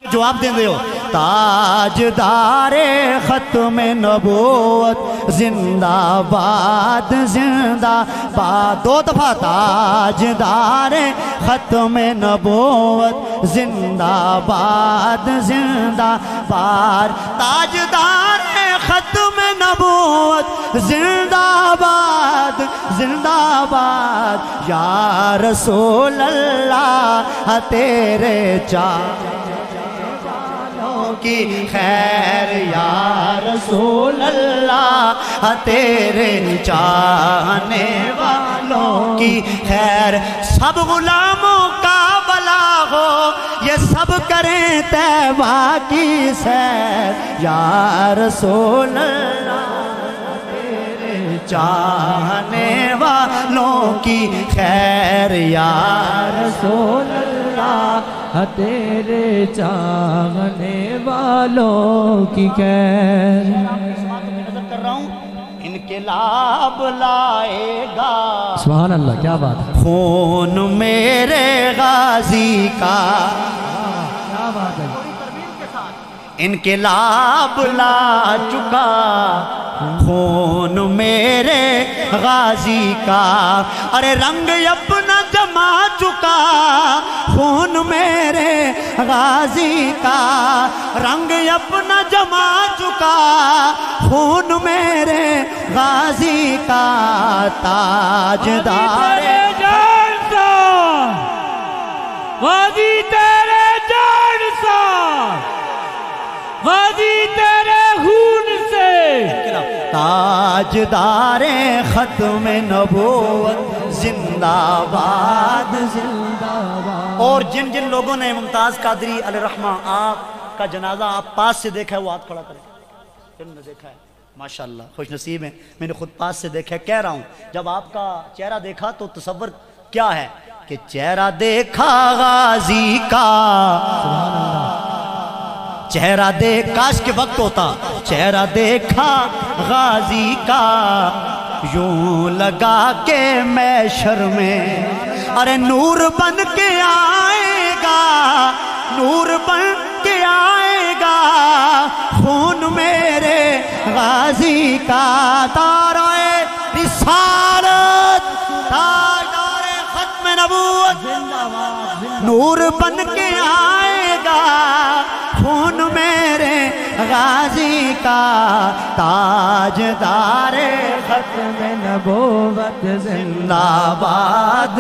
جواب دیں دے ہو تاجدار ختم نبوت زندہ باد زندہ باد دو دفعہ تاجدار ختم نبوت زندہ باد زندہ باد تاجدار ختم نبوت زندہ باد زندہ باد یا رسول اللہ تیرے کی خیر یا رسول اللہ تیرے چاہنے والوں کی خیر سب غلاموں کا بلا ہو یہ سب کریں طیبہ کی سیر یا رسول اللہ تیرے چاہنے والوں کی خیر یا رسول اللہ تیرے چاہنے والوں کی خیر نظر کر رہا ہوں انقلاب لائے گا سبحان اللہ کیا بات ہے خون میرے غازی کا کیا بات ہے انقلاب لا چکا خون میرے غازی کا ارے رنگ اپنا جما چکا خون میرے غازی کا رنگ اپنا جما چکا خون میرے غازی کا تاجدار جان سا غازی تیرے جان سا غازی تیرے خون سے تاجدار ختم نبوت زندہ باد زندہ باد اور جن جن لوگوں نے ممتاز قادری علیہ الرحمہ آپ کا جنازہ آپ پاس سے دیکھا ہے وہ ہاتھ کھڑا کریں جن نے دیکھا ہے ماشاءاللہ خوش نصیب ہیں میں نے خود پاس سے دیکھا ہے کہہ رہا ہوں جب آپ کا چہرہ دیکھا تو تصور کیا ہے کہ چہرہ دیکھا غازی کا چہرہ دیکھ کاش کے وقت ہوتا چہرہ دیکھا غازی کا یوں لگا کے محشر میں ارے نور بن کے آئے گا نور بن کے آئے گا خون میرے غازی کا تارائے رسالت تاجدار ختم نبوت نور بن کے آئے گا خون میرے غازی کا تاجدار ختم نبوت زندہ باد